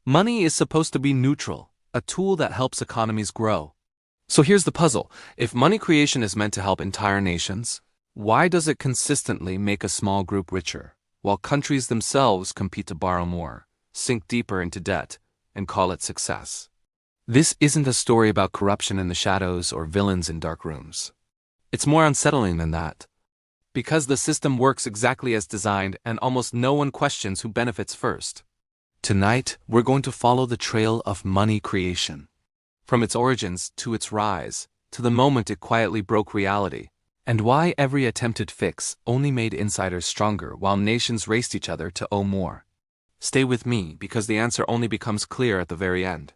Money is supposed to be neutral, a tool that helps economies grow. So here's the puzzle. If money creation is meant to help entire nations, why does it consistently make a small group richer, while countries themselves compete to borrow more, sink deeper into debt, and call it success? This isn't a story about corruption in the shadows or villains in dark rooms. It's more unsettling than that. Because the system works exactly as designed and almost no one questions who benefits first. Tonight, we're going to follow the trail of money creation. From its origins to its rise, to the moment it quietly broke reality, and why every attempted fix only made insiders stronger while nations raced each other to owe more. Stay with me because the answer only becomes clear at the very end.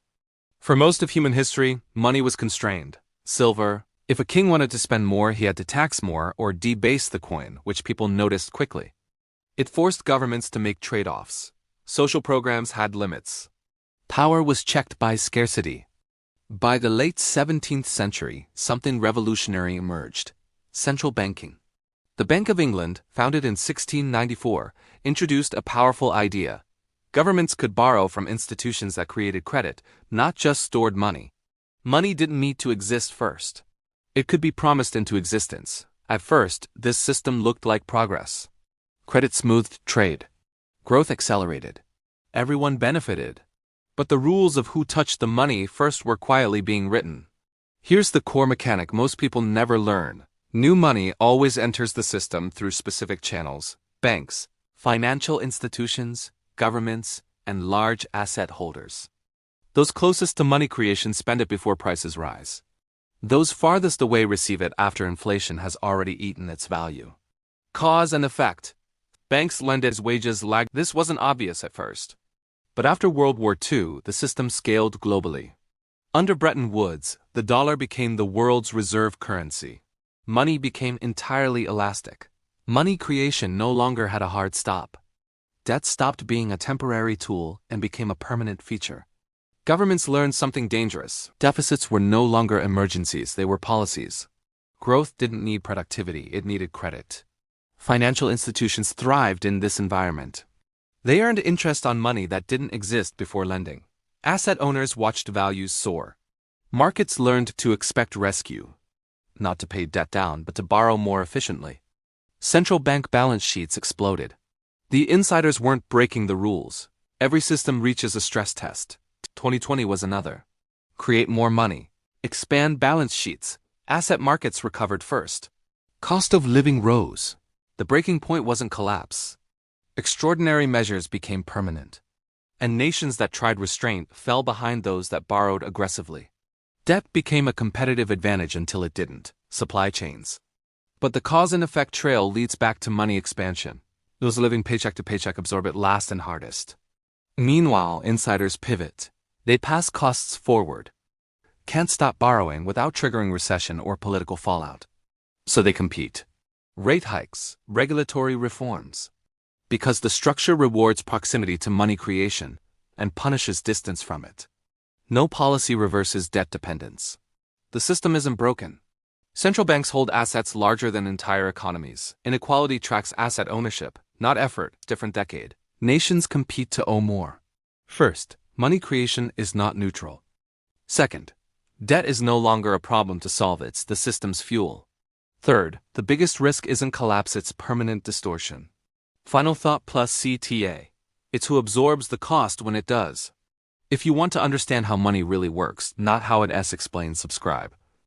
For most of human history, money was constrained. Silver. If a king wanted to spend more, he had to tax more or debase the coin, which people noticed quickly. It forced governments to make trade-offs. Social programs had limits. Power was checked by scarcity. By the late 17th century, something revolutionary emerged: central banking. The Bank of England, founded in 1694, introduced a powerful idea. Governments could borrow from institutions that created credit, not just stored money. Money didn't need to exist first. It could be promised into existence. At first, this system looked like progress. Credit smoothed trade. Growth accelerated. Everyone benefited. But the rules of who touched the money first were quietly being written. Here's the core mechanic most people never learn. New money always enters the system through specific channels: banks, financial institutions, governments, and large asset holders. Those closest to money creation spend it before prices rise. Those farthest away receive it after inflation has already eaten its value. Cause and effect. Banks lend as wages lagged. This wasn't obvious at first. But after World War II, the system scaled globally. Under Bretton Woods, the dollar became the world's reserve currency. Money became entirely elastic. Money creation no longer had a hard stop. Debt stopped being a temporary tool and became a permanent feature. Governments learned something dangerous. Deficits were no longer emergencies, they were policies. Growth didn't need productivity, it needed credit. Financial institutions thrived in this environment. They earned interest on money that didn't exist before lending. Asset owners watched values soar. Markets learned to expect rescue. Not to pay debt down, but to borrow more efficiently. Central bank balance sheets exploded. The insiders weren't breaking the rules. Every system reaches a stress test. 2020 was another. Create more money. Expand balance sheets. Asset markets recovered first. Cost of living rose. The breaking point wasn't collapse. Extraordinary measures became permanent. And nations that tried restraint fell behind those that borrowed aggressively. Debt became a competitive advantage until it didn't. Supply chains. But the cause and effect trail leads back to money expansion. Those living paycheck to paycheck absorb it last and hardest. Meanwhile, insiders pivot. They pass costs forward. Can't stop borrowing without triggering recession or political fallout. So they compete. Rate hikes, regulatory reforms. Because the structure rewards proximity to money creation and punishes distance from it. No policy reverses debt dependence. The system isn't broken. Central banks hold assets larger than entire economies. Inequality tracks asset ownership, not effort. Different decade. Nations compete to owe more. First, money creation is not neutral. Second, debt is no longer a problem to solve, it's the system's fuel. Third, the biggest risk isn't collapse, it's permanent distortion. Final thought plus CTA. It's who absorbs the cost when it does. If you want to understand how money really works, not how it explains, subscribe.